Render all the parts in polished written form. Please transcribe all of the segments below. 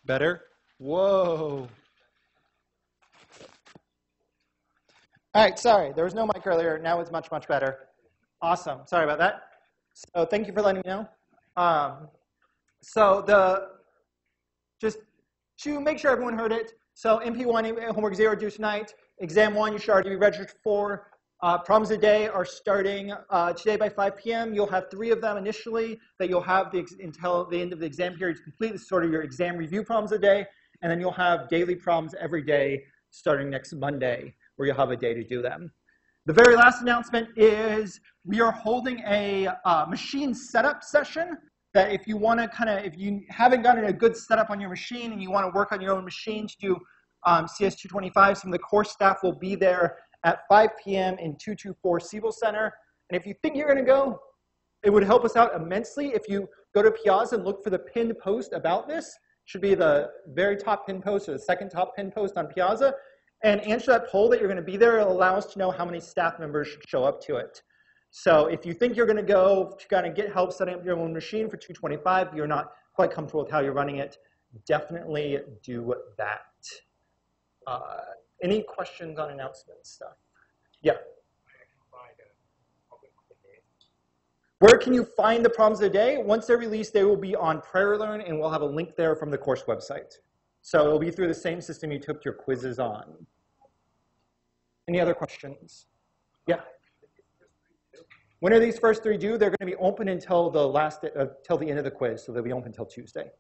Better? Whoa. All right, sorry, there was no mic earlier. Now it's much, much better. Awesome, sorry about that. So thank you for letting me know. Just to make sure everyone heard it, so MP1 homework 0 due tonight. Exam 1 you should already be registered for. Problems a day are starting today by 5 p.m. You'll have 3 of them initially that you'll have until the end of the exam period to complete. This is sort of your exam review problems a day. And then you'll have daily problems every day starting next Monday, where you'll have a day to do them. The very last announcement is we are holding a machine setup session that if you want to if you haven't gotten a good setup on your machine and you want to work on your own machine to do CS225, some of the course staff will be there at 5 p.m. in 224 Siebel Center. And if you think you're going to go, it would help us out immensely if you go to Piazza and look for the pinned post about this. Should be the very top pinned post or the second top pinned post on Piazza. And answer that poll that you're going to be there. It'll allow us to know how many staff members should show up to it. So if you think you're going to go to kind of get help setting up your own machine for 225, you're not quite comfortable with how you're running it, definitely do that. Any questions on announcement stuff? Yeah. Where can you find the problems of the day? Once they're released, they will be on PrairieLearn, and we'll have a link there from the course website. So it'll be through the same system you took your quizzes on. Any other questions? Yeah. When are these first 3 due? They're going to be open until till the end of the quiz, so they'll be open until Tuesday.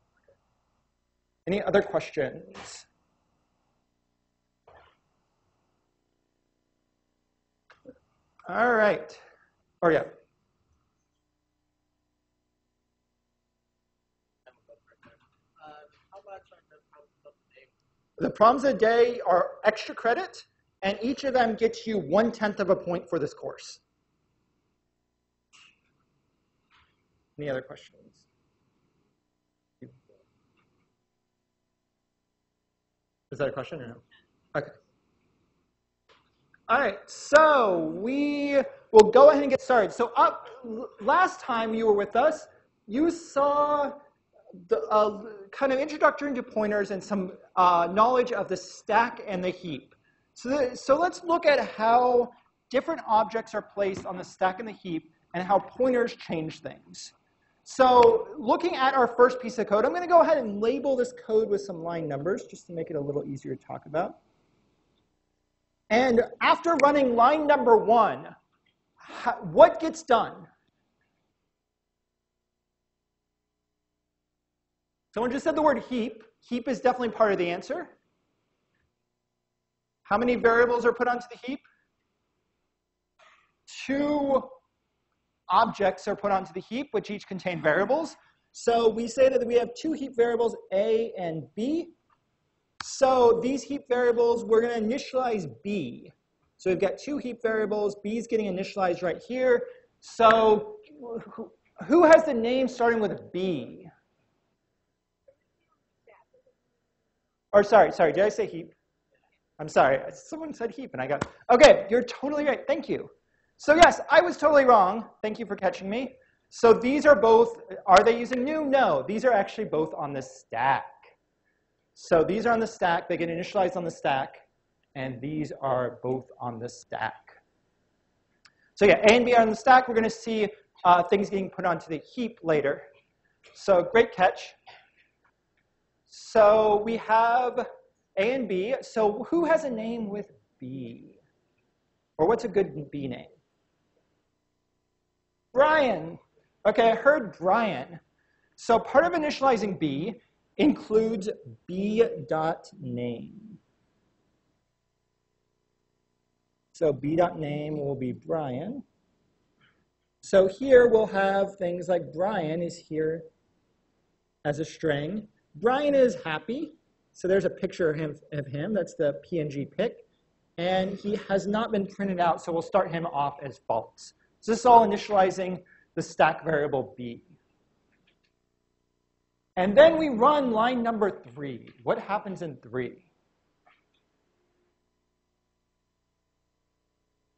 Any other questions? All right. Oh, yeah. The problems of the day are extra credit, and each of them gets you 1/10 of a point for this course. Any other questions? Is that a question or no? Okay. All right, so we will go ahead and get started. So last time you were with us, you saw the kind of introductory into pointers and some knowledge of the stack and the heap. So let's look at how different objects are placed on the stack and the heap and how pointers change things. So looking at our first piece of code, I'm going to go ahead and label this code with some line numbers just to make it a little easier to talk about. And after running line number 1, what gets done? Someone just said the word heap. Heap is definitely part of the answer. How many variables are put onto the heap? 2 objects are put onto the heap, which each contain variables. So we say that we have 2 heap variables, A and B. So these heap variables, we're going to initialize B. So we've got 2 heap variables. B is getting initialized right here. So who has the name starting with B? Or sorry, did I say heap? I'm sorry, someone said heap and I got, okay, you're totally right, thank you. So yes, I was totally wrong. Thank you for catching me. So these are both, are they using new? No, these are actually both on the stack. So these are on the stack, they get initialized on the stack, and these are both on the stack. So yeah, A and B are on the stack. We're going to see things getting put onto the heap later. So great catch. So we have A and B. So who has a name with B? Or what's a good B name? Brian. Okay, I heard Brian. So part of initializing B includes B.name. So B.name will be Brian. So here we'll have things like Brian is here as a string. Brian is happy. So there's a picture of him. That's the PNG pic. And he has not been printed out, so we'll start him off as false. So this is all initializing the stack variable B. And then we run line number 3. What happens in 3?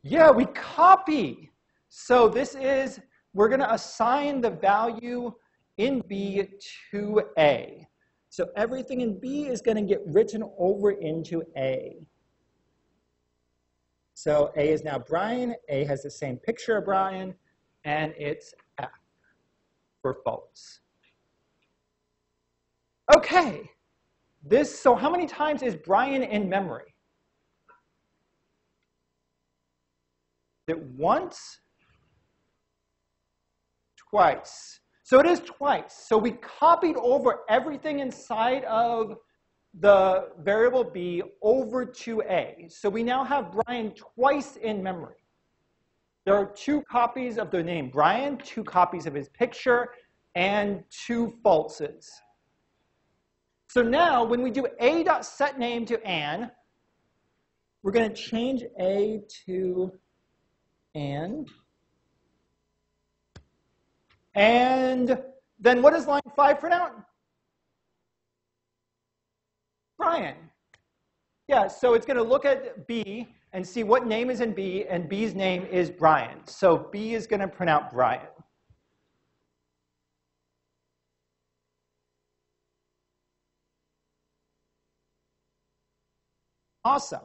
Yeah, we copy. So this is, we're going to assign the value in B to A. So everything in B is going to get written over into A. So A is now Brian. A has the same picture of Brian, and it's F for false. Okay. So how many times is Brian in memory? Is it once? Twice. So it is twice. So we copied over everything inside of the variable B over to A. So we now have Brian twice in memory. There are 2 copies of the name Brian, 2 copies of his picture, and 2 falses. So now when we do a.setName to Anne, we're going to change A to Anne. And then what does line 5 print out? Brian. Yeah, so it's going to look at B and see what name is in B, and B's name is Brian. So B is going to print out Brian. Awesome.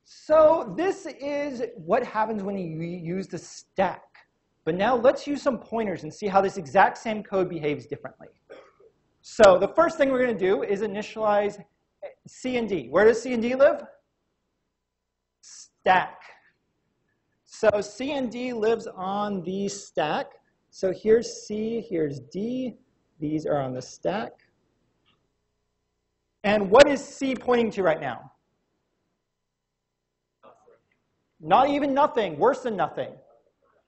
So this is what happens when you use the stack. But now let's use some pointers and see how this exact same code behaves differently. So the first thing we're going to do is initialize C and D. Where does C and D live? Stack. So C and D lives on the stack. So here's C, here's D. These are on the stack. And what is C pointing to right now? Not even nothing, worse than nothing.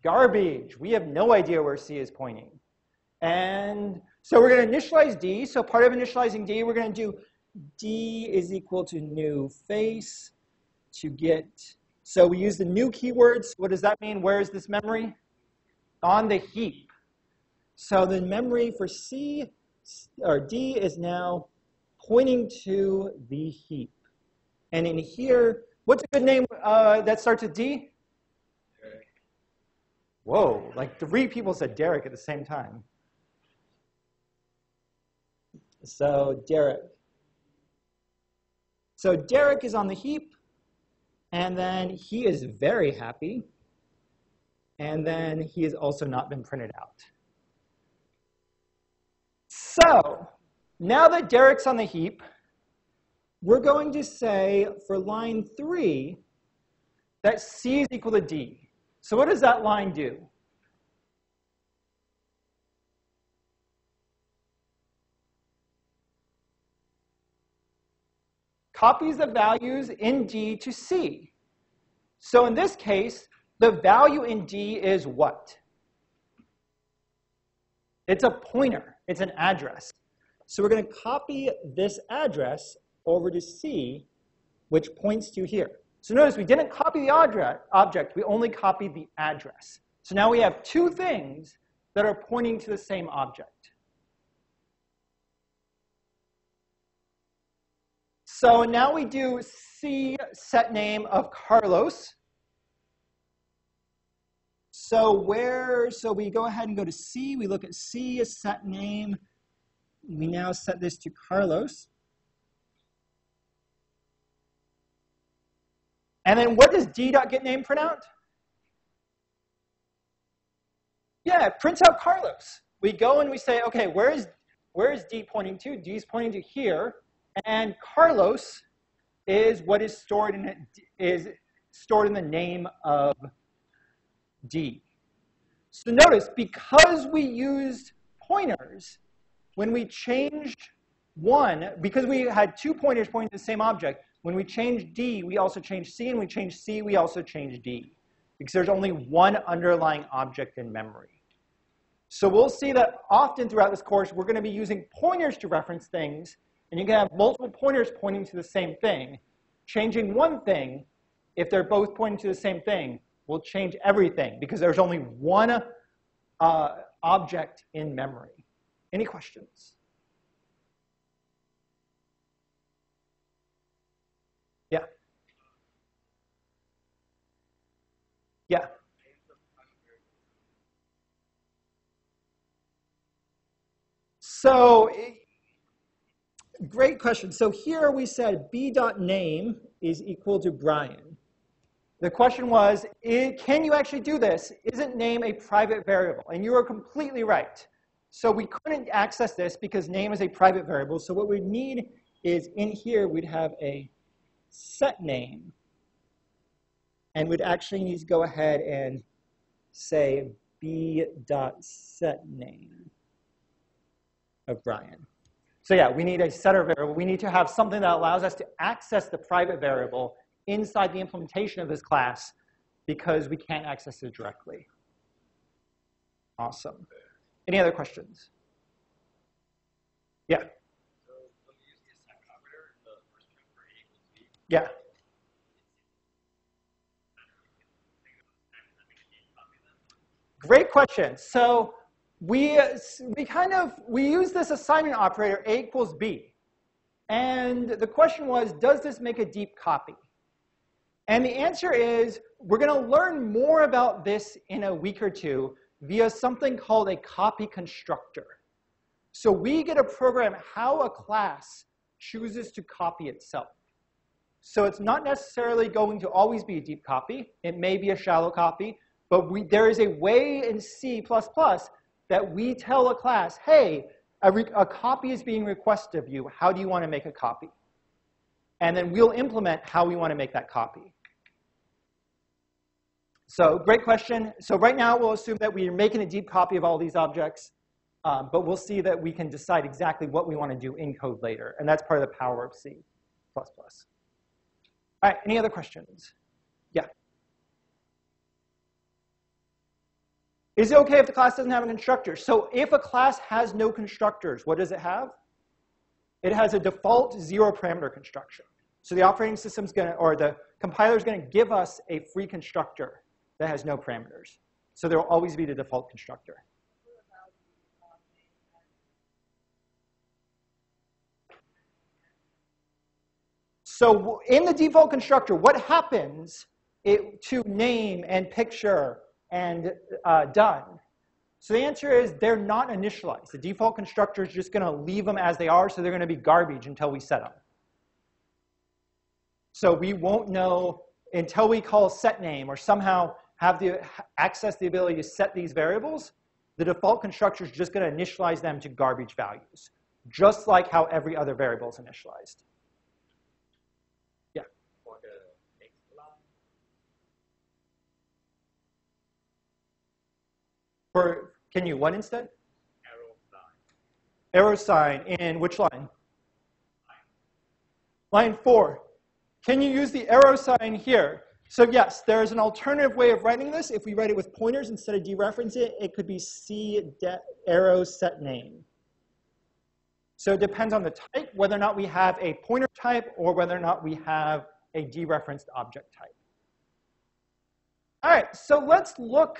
Garbage. We have no idea where C is pointing. And so we're going to initialize D. So part of initializing D, we're going to do D is equal to new face to get. So we use the new keywords. What does that mean? Where is this memory? On the heap. So the memory for C or D is now pointing to the heap. And in here, what's a good name that starts with D? Derek. Whoa, like 3 people said Derek at the same time. So Derek. So Derek is on the heap, and then he is very happy, and then he has also not been printed out. So now that Derek's on the heap, we're going to say for line 3 that C is equal to D. So what does that line do? Copies the values in D to C. So in this case, the value in D is what? It's a pointer. It's an address. So we're going to copy this address over to C, which points to here. So notice we didn't copy the object. We only copied the address. So now we have 2 things that are pointing to the same object. So now we do C set name of Carlos. So we go ahead and go to C. We look at C as set name. We now set this to Carlos. And then what does D.getName print out? Yeah, it prints out Carlos. We go and we say, okay, where is D pointing to? D is pointing to here. And Carlos is what is stored in the name of D. So notice, because we used pointers, when we changed one, because we had 2 pointers pointing to the same object, when we changed D, we also changed C, and we changed C, we also changed D, because there's only one underlying object in memory. So we'll see that often throughout this course, we're going to be using pointers to reference things, and you can have multiple pointers pointing to the same thing. Changing one thing, if they're both pointing to the same thing, will change everything, because there's only one object in memory. Any questions? Yeah. Yeah. So great question. So here we said b.name is equal to Brian. The question was, can you actually do this? Isn't name a private variable? And you are completely right. So we couldn't access this because name is a private variable. So what we'd need is in here, we'd have a set name. And we'd actually need to go ahead and say b.setName of Brian. So yeah, we need a setter variable. We need to have something that allows us to access the private variable inside the implementation of this class because we can't access it directly. Awesome. Any other questions? Yeah. So when we use the assignment operator, the first term for A equals B. Yeah. Great question. So we use this assignment operator A equals B. And the question was, does this make a deep copy? And the answer is, we're going to learn more about this in a week or two via something called a copy constructor. So we get to program how a class chooses to copy itself. So it's not necessarily going to always be a deep copy. It may be a shallow copy. But there is a way in C++ that we tell a class, hey, a copy is being requested of you. How do you want to make a copy? And then we'll implement how we want to make that copy. So great question. So right now, we'll assume that we are making a deep copy of all these objects. But we'll see that we can decide exactly what we want to do in code later. And that's part of the power of C++. All right, any other questions? Yeah. Is it OK if the class doesn't have a constructor? So if a class has no constructors, what does it have? It has a default zero parameter construction. So the operating system's going to, or the compiler's going to give us a free constructor that has no parameters. So there will always be the default constructor. So in the default constructor, what happens to name and picture and done? So the answer is they're not initialized. The default constructor is just going to leave them as they are, so they're going to be garbage until we set them. So we won't know until we call setName or somehow have access the ability to set these variables. The default constructor is just going to initialize them to garbage values, just like how every other variable is initialized. Can you what instead? Arrow sign. In which line? Line 4. Can you use the arrow sign here? So yes, there is an alternative way of writing this. If we write it with pointers instead of dereference it, it could be C arrow set name. So it depends on the type, whether or not we have a pointer type or whether or not we have a dereferenced object type. All right, so let's look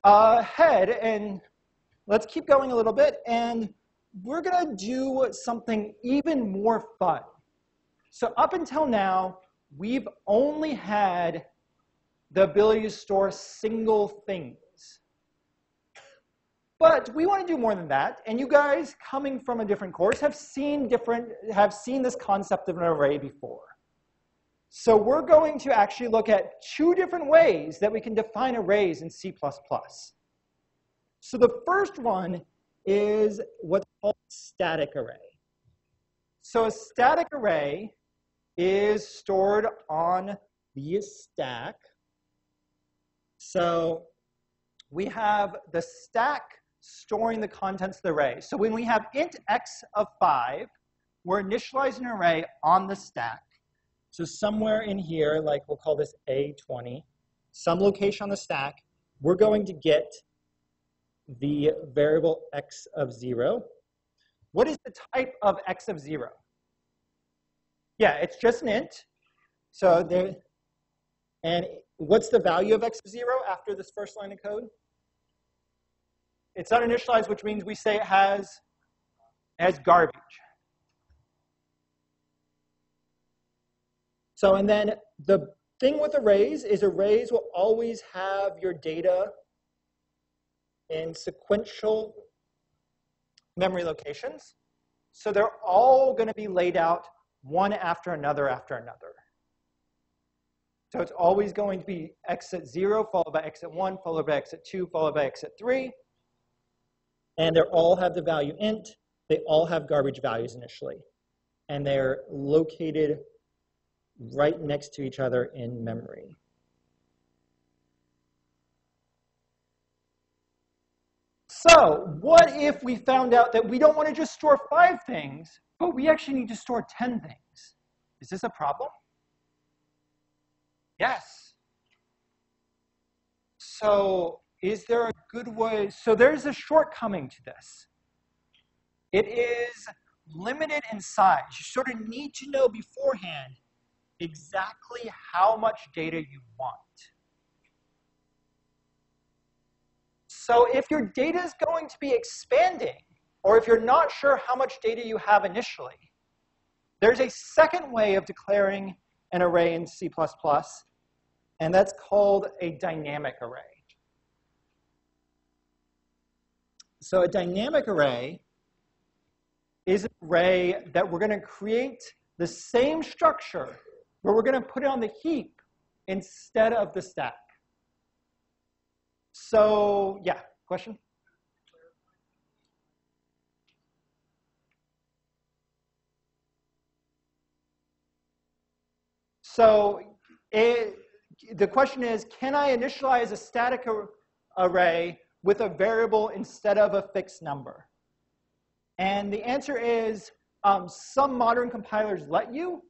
ahead and let's keep going a little bit, and we're going to do something even more fun. So up until now, we've only had the ability to store single things. But we want to do more than that, and you guys coming from a different course have seen this concept of an array before. So we're going to actually look at 2 different ways that we can define arrays in C++. So the first one is what's called a static array. So a static array is stored on the stack. So we have the stack storing the contents of the array. So when we have int x of 5, we're initializing an array on the stack. So somewhere in here, like we'll call this A20, some location on the stack, we're going to get the variable x of 0. What is the type of x of 0? Yeah, it's just an int. So and what's the value of x of 0 after this first line of code? It's uninitialized, which means we say it has garbage. So, and then the thing with arrays is arrays will always have your data in sequential memory locations. So they're all going to be laid out one after another after another. So it's always going to be x at 0, followed by x at 1, followed by x at 2, followed by x at 3. And they all have the value int. They all have garbage values initially. And they're located right next to each other in memory. So what if we found out that we don't want to just store 5 things, but we actually need to store 10 things? Is this a problem? Yes. So is there a good way? So there's a shortcoming to this. It is limited in size. You sort of need to know beforehand exactly how much data you want. So if your data is going to be expanding, or if you're not sure how much data you have initially, there's a second way of declaring an array in C++, and that's called a dynamic array. So a dynamic array is an array that we're going to create the same structure, but we're going to put it on the heap instead of the stack. So, yeah, question? So the question is, can I initialize a static array with a variable instead of a fixed number? And the answer is, some modern compilers let you,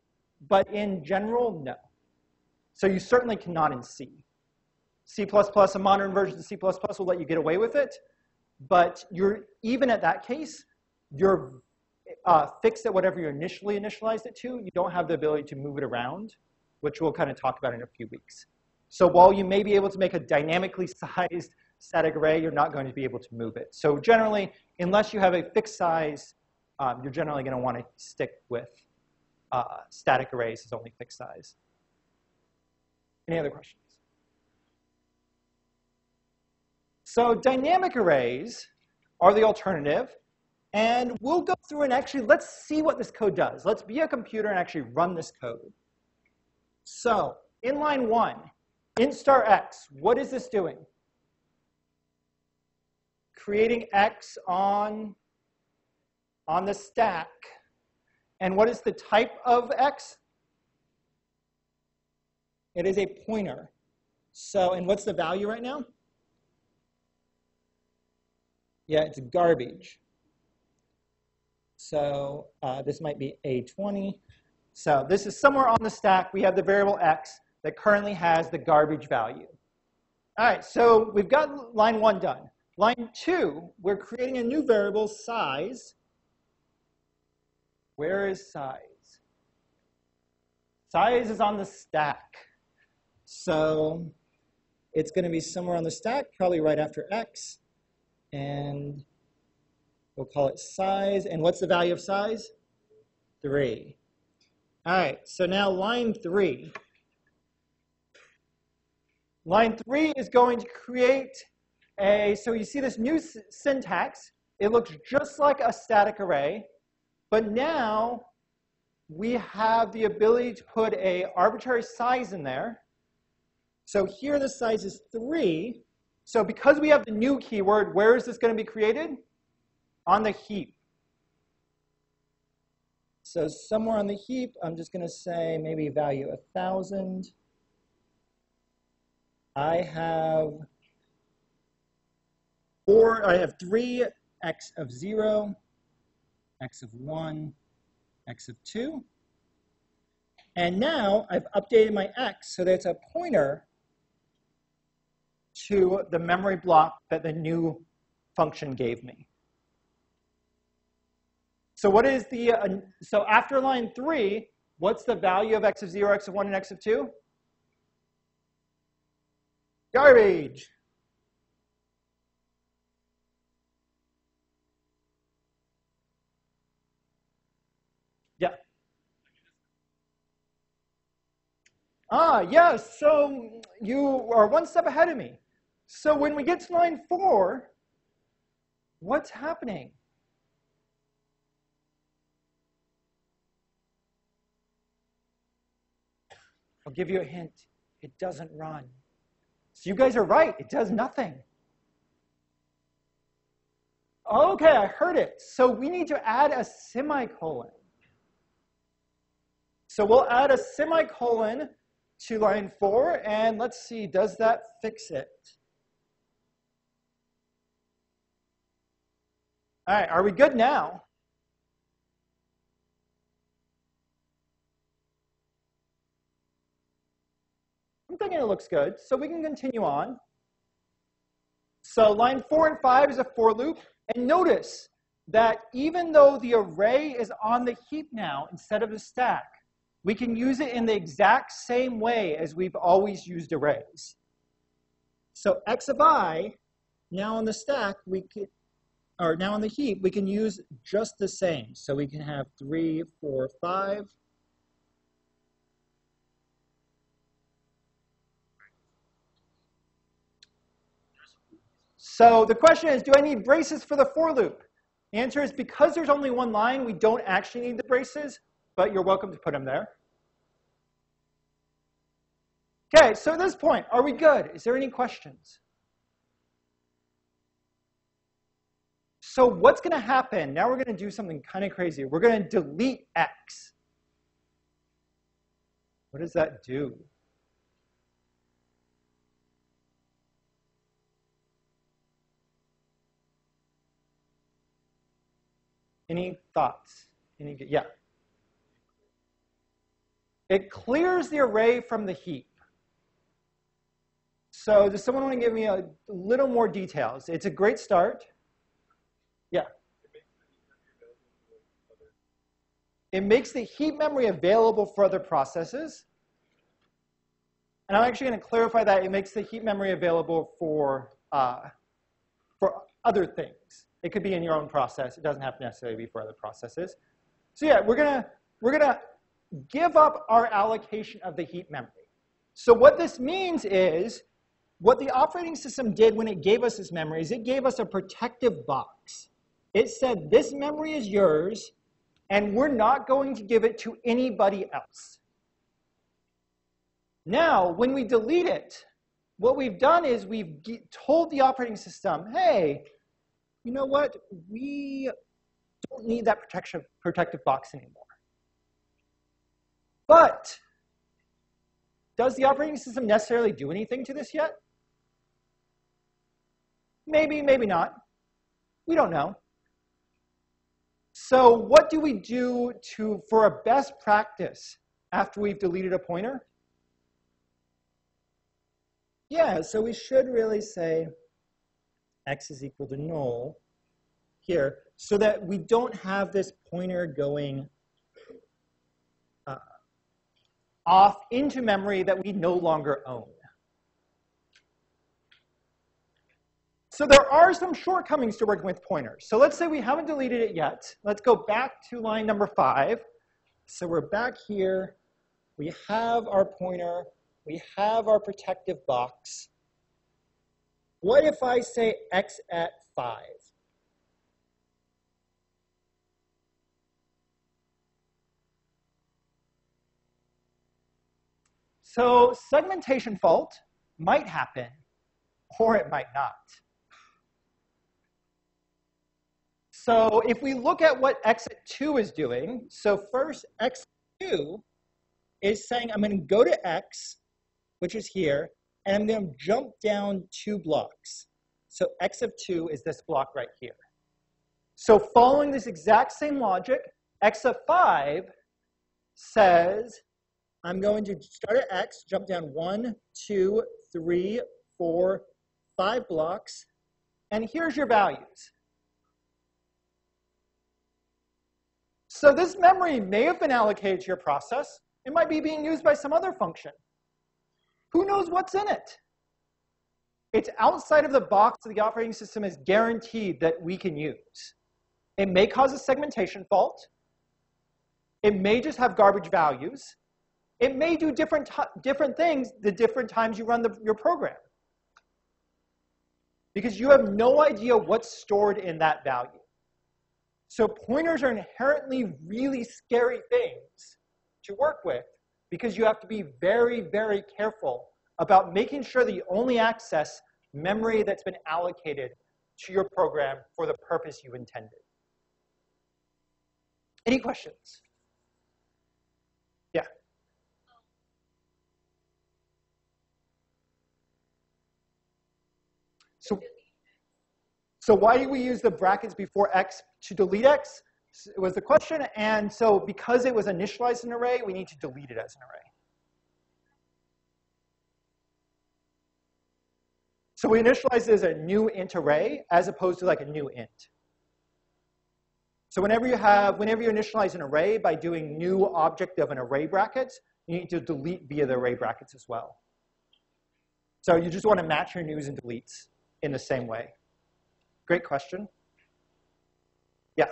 but in general, no. So you certainly cannot in C. C++, a modern version of C++ will let you get away with it, but even at that case, you're fixed at whatever you initially initialized it to. You don't have the ability to move it around, which we'll kind of talk about in a few weeks. So while you may be able to make a dynamically sized static array, you're not going to be able to move it. So generally, unless you have a fixed size, you're generally going to want to stick with static arrays as only fixed size. Any other questions? So dynamic arrays are the alternative. And we'll go through and actually, let's see what this code does. Let's be a computer and actually run this code. So in line 1, int star x, what is this doing? Creating x on the stack. And what is the type of x? It is a pointer. So, and what's the value right now? Yeah, it's garbage. So this might be A20. So this is somewhere on the stack. We have the variable x that currently has the garbage value. All right, so we've got line 1 done. Line 2, we're creating a new variable, size. Where is size? Size is on the stack. So it's going to be somewhere on the stack, probably right after x. And we'll call it size. And what's the value of size? 3. All right, so now line 3. Line 3 is going to create so you see this new syntax. It looks just like a static array, but now we have the ability to put an arbitrary size in there. So here the size is 3. So because we have the new keyword, where is this going to be created? On the heap. So somewhere on the heap, I'm just going to say maybe value 1,000. I have 3 x of 0, x of 1, x of 2. And now I've updated my x so that it's a pointer to the memory block that the new function gave me. So what is the, so after line 3, what's the value of x of 0, x of 1, and x of 2? Garbage. Yeah. Yeah, so you are one step ahead of me. So when we get to line 4, what's happening? I'll give you a hint. It doesn't run. So you guys are right. It does nothing. Okay, I heard it. So we need to add a semicolon. So we'll add a semicolon to line 4, and let's see, does that fix it? All right, are we good now? I'm thinking it looks good, so we can continue on. So line 4 and 5 is a for loop, and notice that even though the array is on the heap now instead of the stack, we can use it in the exact same way as we've always used arrays. So x of I, now on the stack, or now on the heap, we can use just the same. So we can have 3, 4, 5. So the question is, do I need braces for the for loop? The answer is because there's only one line, we don't actually need the braces, but you're welcome to put them there. Okay, so at this point, are we good? Is there any questions? So what's going to happen? Now we're going to do something kind of crazy. We're going to delete x. What does that do? Any thoughts? Yeah. It clears the array from the heap. So does someone want to give me a little more details? It's a great start. Yeah. It makes the heap memory available for other processes. And I'm actually going to clarify that. It makes the heap memory available for other things. It could be in your own process. It doesn't have to necessarily be for other processes. So yeah, we're gonna give up our allocation of the heap memory. So what this means is, what the operating system did when it gave us this memory is it gave us a protective box. It said, this memory is yours, and we're not going to give it to anybody else. Now, when we delete it, what we've done is we've told the operating system, hey, you know what? We don't need that protective box anymore. But does the operating system necessarily do anything to this yet? Maybe, maybe not. We don't know. So what do we do for a best practice after we've deleted a pointer? Yeah, so we should really say x is equal to null here, so that we don't have this pointer going off into memory that we no longer own. So there are some shortcomings to working with pointers. So let's say we haven't deleted it yet. Let's go back to line number 5. So we're back here. We have our pointer. We have our protective box. What if I say x at 5? So segmentation fault might happen, or it might not. So if we look at what x at 2 is doing, so first x at 2 is saying I'm going to go to x, which is here, and I'm going to jump down 2 blocks. So x of 2 is this block right here. So following this exact same logic, x of 5 says I'm going to start at x, jump down 1, 2, 3, 4, 5 blocks, and here's your values. So this memory may have been allocated to your process. It might be being used by some other function. Who knows what's in it? It's outside of the box that the operating system is guaranteed that we can use. It may cause a segmentation fault. It may just have garbage values. It may do different things the different times you run your program. Because you have no idea what's stored in that value. So pointers are inherently really scary things to work with because you have to be very, very careful about making sure that you only access memory that's been allocated to your program for the purpose you intended. Any questions? Yeah. So why do we use the brackets before x to delete x? Was the question. And so because it was initialized in an array, we need to delete it as an array. So we initialize it as a new int array as opposed to like a new int. So whenever you initialize an array by doing new object of an array bracket, you need to delete via the array brackets as well. So you just want to match your news and deletes in the same way. Great question. Yeah.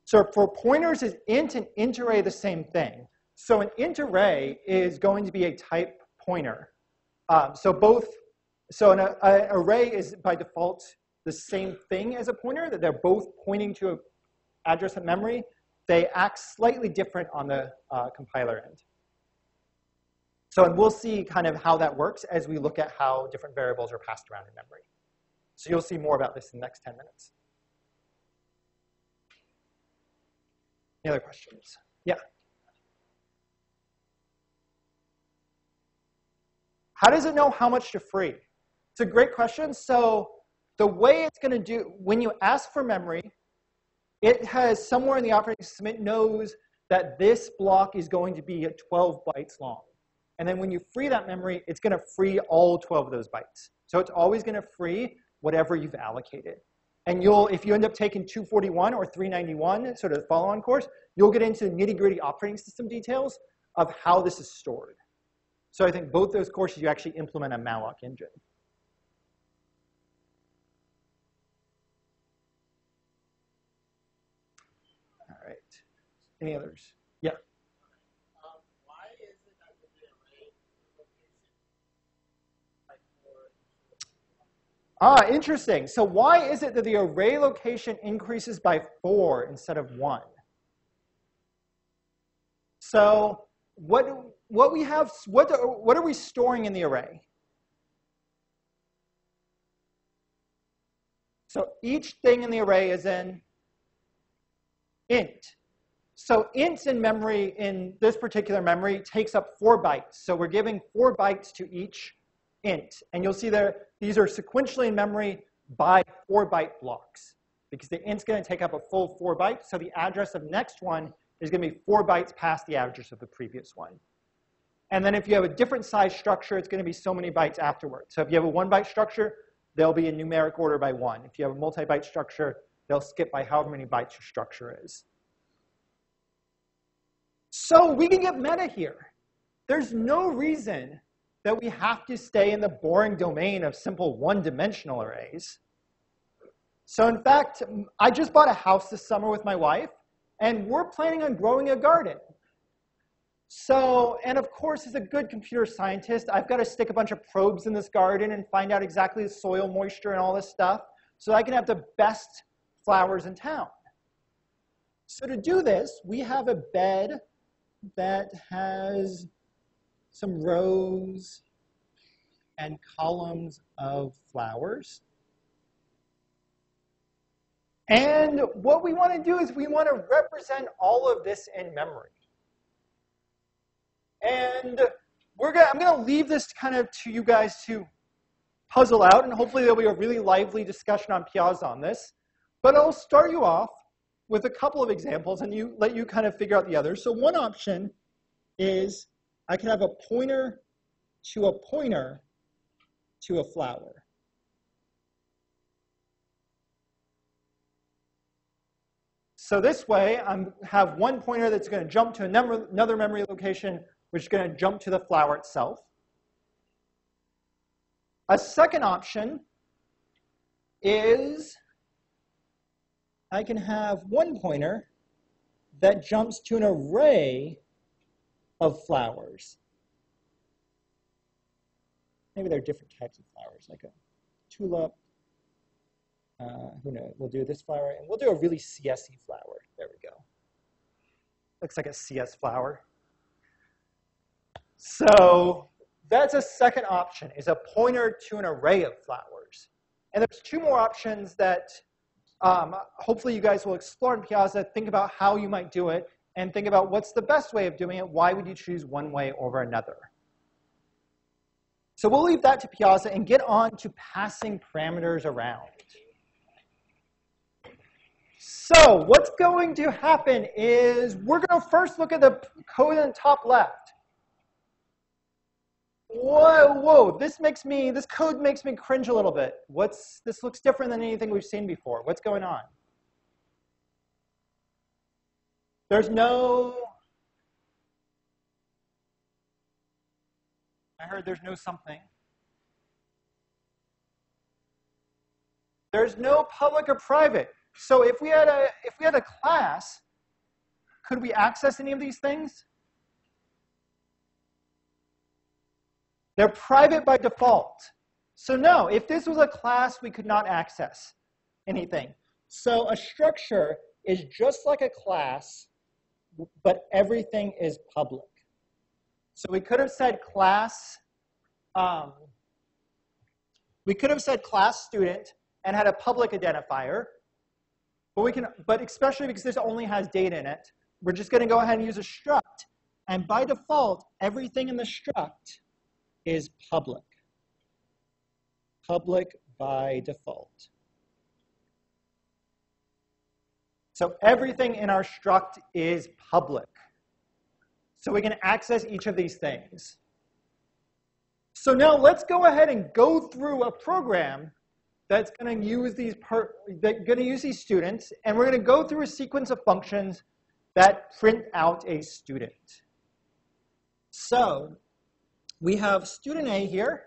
So for pointers, is int and int array the same thing? So an int array is going to be a type pointer. So an array is by default the same thing as a pointer, that they're both pointing to an address of memory. They act slightly different on the compiler end. So and we'll see kind of how that works as we look at how different variables are passed around in memory. So you'll see more about this in the next 10 minutes. Any other questions? Yeah. How does it know how much to free? It's a great question. So the way it's going to do, when you ask for memory, it has somewhere in the operating system, it knows that this block is going to be 12 bytes long. And then when you free that memory, it's going to free all 12 of those bytes. So it's always going to free whatever you've allocated. And if you end up taking 241 or 391, sort of the follow-on course, you'll get into nitty-gritty operating system details of how this is stored. So I think both those courses, you actually implement a malloc engine. All right. Any others? Yeah. Why is it that the array location Interesting. So why is it that the array location increases by 4 instead of 1? So what are we storing in the array? So each thing in the array is an int. So int in memory, in this particular memory, takes up 4 bytes. So we're giving 4 bytes to each int. And you'll see there, these are sequentially in memory by 4-byte blocks, because the int's going to take up a full 4 bytes. So the address of next one is going to be 4 bytes past the address of the previous one. And then if you have a different size structure, it's going to be so many bytes afterwards. So if you have a 1-byte structure, they'll be in numeric order by 1. If you have a multi-byte structure, they'll skip by however many bytes your structure is. So we can get meta here. There's no reason that we have to stay in the boring domain of simple one-dimensional arrays. So in fact, I just bought a house this summer with my wife, and we're planning on growing a garden. So, and of course, as a good computer scientist, I've got to stick a bunch of probes in this garden and find out exactly the soil moisture and all this stuff so I can have the best flowers in town. So to do this, we have a bed that has some rows and columns of flowers. And what we want to do is we want to represent all of this in memory. And I'm going to leave this kind of to you guys to puzzle out, and hopefully there'll be a really lively discussion on Piazza on this. But I'll start you off with a couple of examples and let you kind of figure out the others. So one option is I can have a pointer to a flower. So this way, I have one pointer that's going to jump to another memory location, which is going to jump to the flower itself. A second option is I can have one pointer that jumps to an array of flowers. Maybe they're different types of flowers, like a tulip, Who knows? We'll do this flower, and we'll do a really CS-y flower. There we go. Looks like a CS flower. So that's a second option, is a pointer to an array of flowers. And there's two more options that hopefully you guys will explore in Piazza. Think about how you might do it, and think about what's the best way of doing it. Why would you choose one way over another? So we'll leave that to Piazza and get on to passing parameters around. So what's going to happen is we're going to first look at the code in the top left. Whoa, this code makes me cringe a little bit. This looks different than anything we've seen before. What's going on? There's no, I heard there's no something. There's no public or private. So if we had a class, could we access any of these things? They're private by default. So no, if this was a class, we could not access anything. So a structure is just like a class, but everything is public. So we could have said class, student and had a public identifier. But especially because this only has data in it, we're just going to go ahead and use a struct. And by default, everything in the struct is public. Public by default. So everything in our struct is public. So we can access each of these things. So now let's go ahead and go through a program that's going to use these students, and we're going to go through a sequence of functions that print out a student. So we have student A here,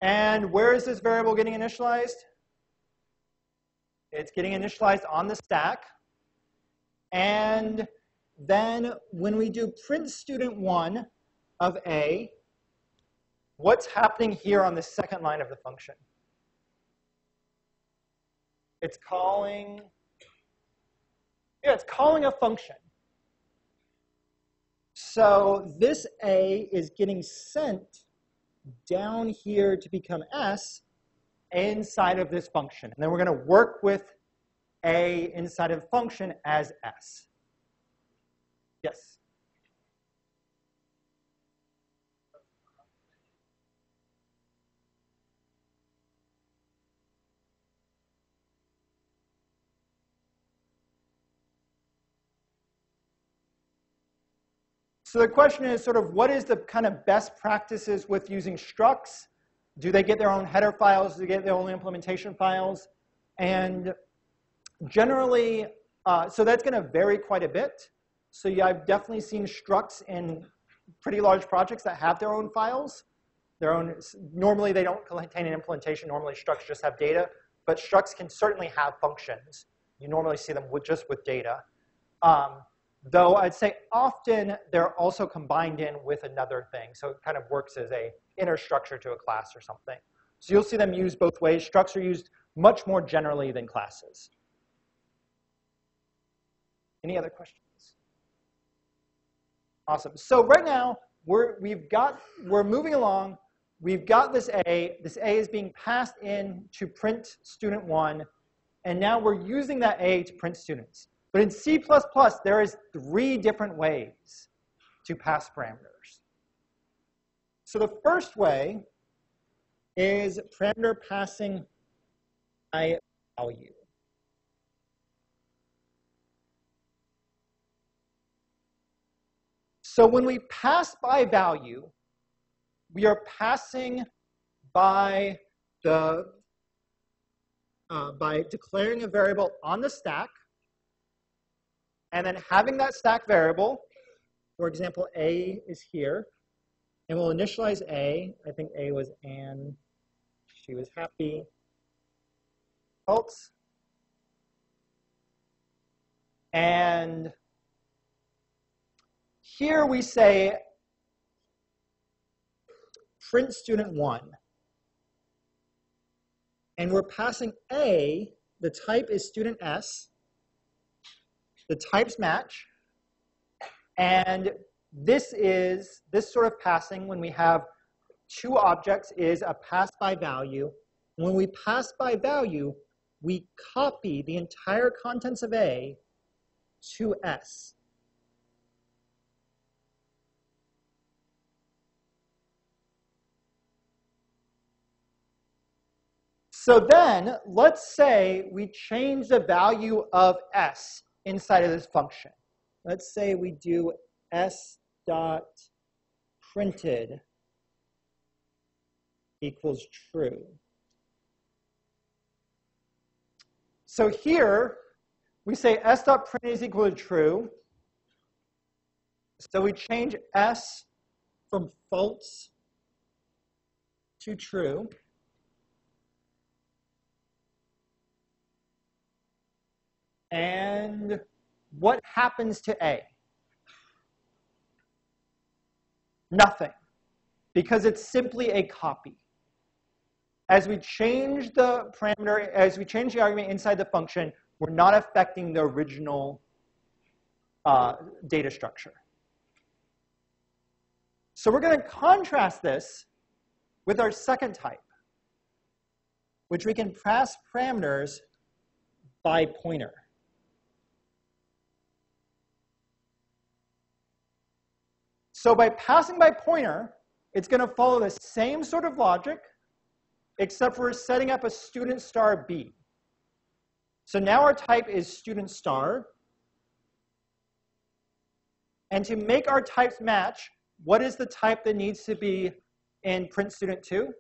and where is this variable getting initialized? It's getting initialized on the stack, and then when we do print student1 of A, what's happening here on the second line of the function? It's calling a function. So this A is getting sent down here to become S inside of this function. And then we're going to work with A inside of the function as S. Yes? So the question is sort of what is the kind of best practices with using structs? Do they get their own header files? Do they get their own implementation files? And generally, so that's going to vary quite a bit. So yeah, I've definitely seen structs in pretty large projects that have their own files. Normally, they don't contain an implementation. Normally, structs just have data. But structs can certainly have functions. You normally see them with data. Though I'd say often they're also combined in with another thing. So it kind of works as a inner structure to a class or something. So you'll see them used both ways. Structs are used much more generally than classes. Any other questions? Awesome. So right now, we're moving along. We've got this A. This A is being passed in to print student1. And now we're using that A to print students. But in C++, there is 3 different ways to pass parameters. So the first way is parameter passing by value. So when we pass by value, we are passing by declaring a variable on the stack, and then having that stack variable, for example, A is here, and we'll initialize A. I think A was Anne. She was happy. Else. And here we say print student1. and we're passing A, the type is student S, the types match, and this sort of passing when we have two objects is a pass by value. When we pass by value, we copy the entire contents of A to S. So then, let's say we change the value of S inside of this function. Let's say we do S dot printed equals true. So here, we say S dot printed is equal to true. So we change S from false to true. And what happens to A? Nothing, because it's simply a copy. As we change the parameter, as we change the argument inside the function, we're not affecting the original data structure. So we're going to contrast this with our second type, which we can pass parameters by pointer. So by passing by pointer, it's going to follow the same sort of logic, except for setting up a student star B. So now our type is student star. And to make our types match, what is the type that needs to be in print student 2?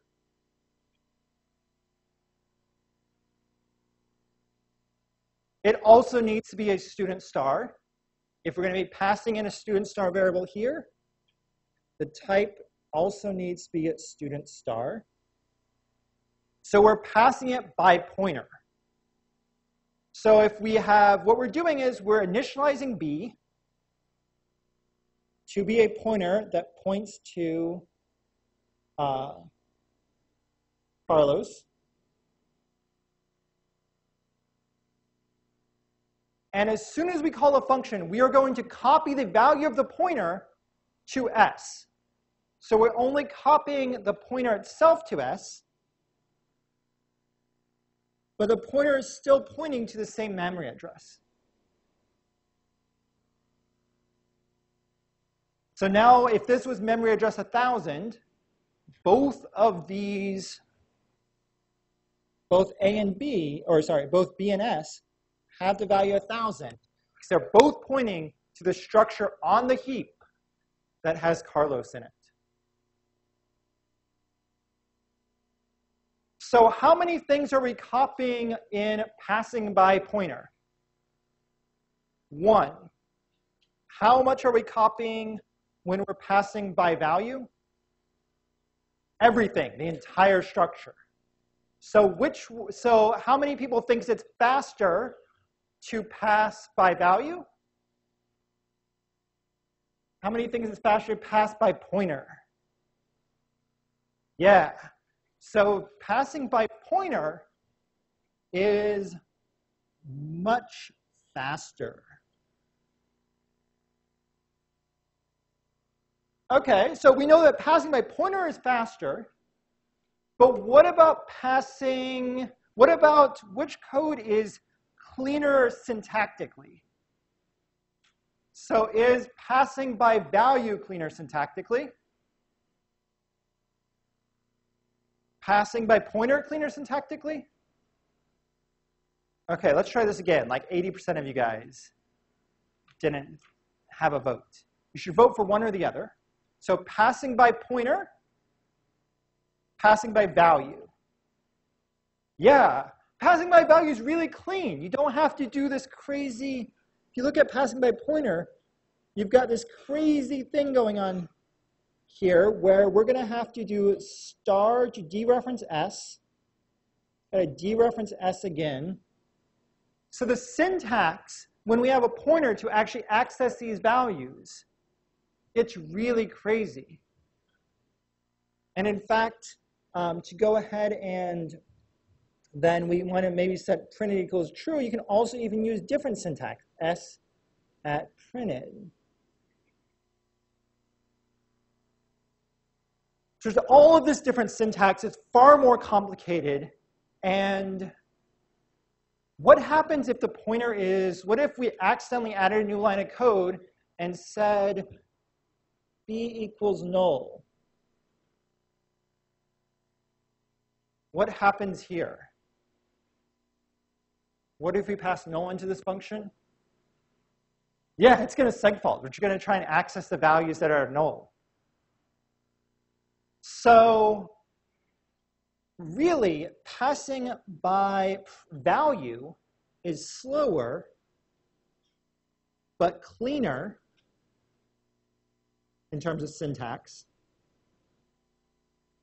It also needs to be a student star. If we're going to be passing in a student star variable here, the type also needs to be a student star. So we're passing it by pointer. So if we have, what we're doing is we're initializing B to be a pointer that points to Carlos. And as soon as we call a function, we are going to copy the value of the pointer to S. So we're only copying the pointer itself to S, but the pointer is still pointing to the same memory address. So now if this was memory address 1000, both of these, both A and B, or sorry, both B and S have the value 1000, because they're both pointing to the structure on the heap that has Carlos in it. So how many things are we copying in passing by pointer? 1. How much are we copying when we're passing by value? Everything, the entire structure. So how many people think it's faster to pass by value? How many think it's faster to pass by pointer? Yeah. So passing by pointer is much faster. Okay, so we know that passing by pointer is faster, but what about which code is cleaner syntactically? So is passing by value cleaner syntactically? Passing by pointer cleaner syntactically? Okay, let's try this again. Like 80% of you guys didn't have a vote. You should vote for one or the other. So passing by pointer, passing by value. Yeah, passing by value is really clean. You don't have to do this crazy. If you look at passing by pointer, you've got this crazy thing going on here where we're going to have to do star to dereference S, dereference S again. So the syntax, when we have a pointer to actually access these values, it's really crazy. And in fact, to go ahead and then we want to maybe set printed equals true. You can also even use different syntax, s at printed. So there's all of this different syntax. It's far more complicated. And what happens if the pointer is, what if we accidentally added a new line of code and said b equals null? What happens here? What if we pass null into this function? Yeah, it's going to segfault, which is going to try and access the values that are null. So really, passing by value is slower, but cleaner in terms of syntax,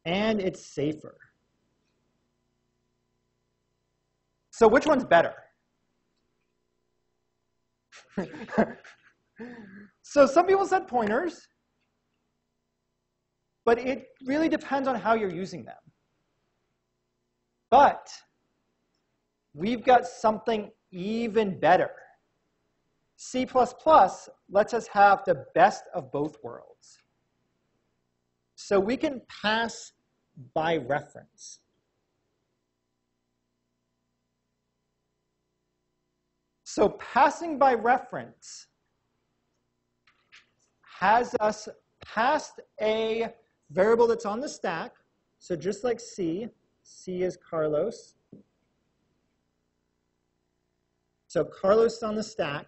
and it's safer. So which one's better? So some people said pointers, but it really depends on how you're using them. But we've got something even better. C++ lets us have the best of both worlds. So we can pass by reference. So passing by reference has us passed a variable that's on the stack. So just like C is Carlos. So Carlos is on the stack.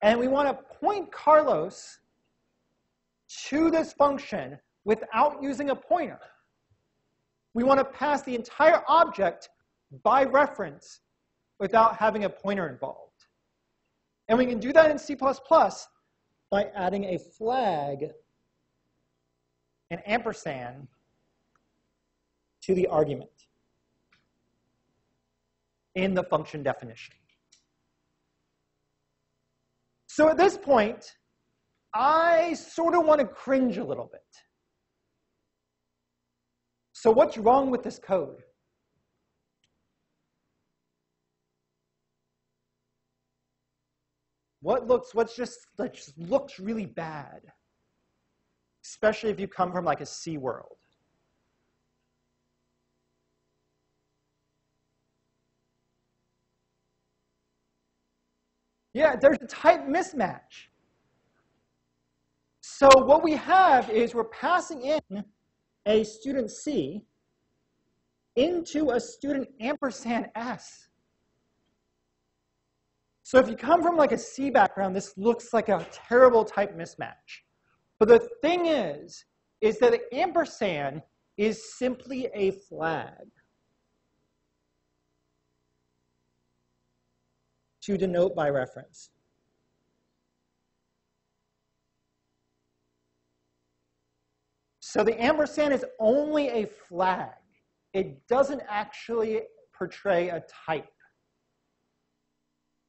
And we want to point Carlos to this function without using a pointer. We want to pass the entire object by reference without having a pointer involved. And we can do that in C++ by adding a flag, an ampersand, to the argument in the function definition. So at this point, I sort of want to cringe a little bit. So what's wrong with this code? What just looks really bad, especially if you come from like a C world? Yeah, there's a type mismatch. So what we have is we're passing in a student C into a student ampersand S. So if you come from like a C background, this looks like a terrible type mismatch. But the thing is that the ampersand is simply a flag to denote by reference. So the ampersand is only a flag. It doesn't actually portray a type.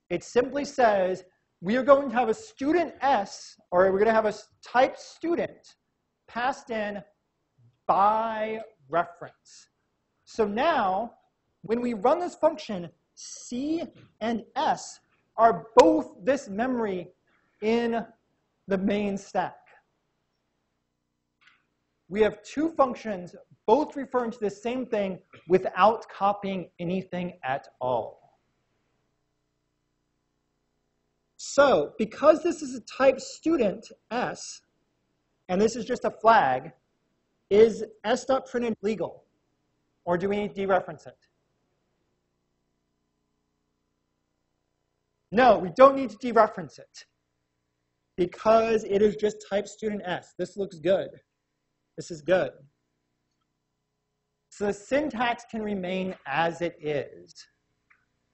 It simply says we are going to have a student S, or we're going to have a type student passed in by reference. So now, when we run this function, C and S are both this memory in the main stack. We have two functions, both referring to the same thing without copying anything at all. So, because this is a type student S, and this is just a flag, is s.printed legal? Or do we need to dereference it? No, we don't need to dereference it, because it is just type student S. This looks good. This is good. So the syntax can remain as it is.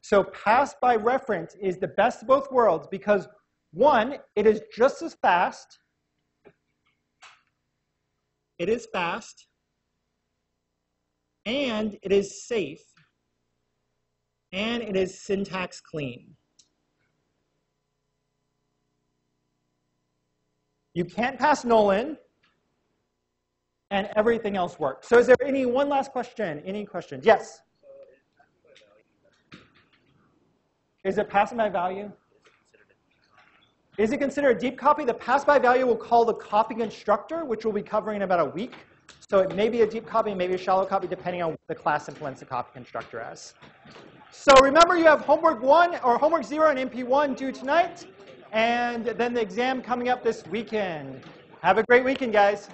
So pass by reference is the best of both worlds because, one, it is just as fast. It is fast. And it is safe. And it is syntax clean. You can't pass null in, and everything else works. So is there one last question? Any questions? Yes? So is passing by value Is it passing by value? Is it considered a deep copy? The pass by value we'll call the copy constructor, which we'll be covering in about a week. So it may be a deep copy, maybe a shallow copy, depending on what the class implements the copy constructor as. So remember, you have homework 1 or homework 0 and MP1 due tonight, and then the exam coming up this weekend. Have a great weekend, guys.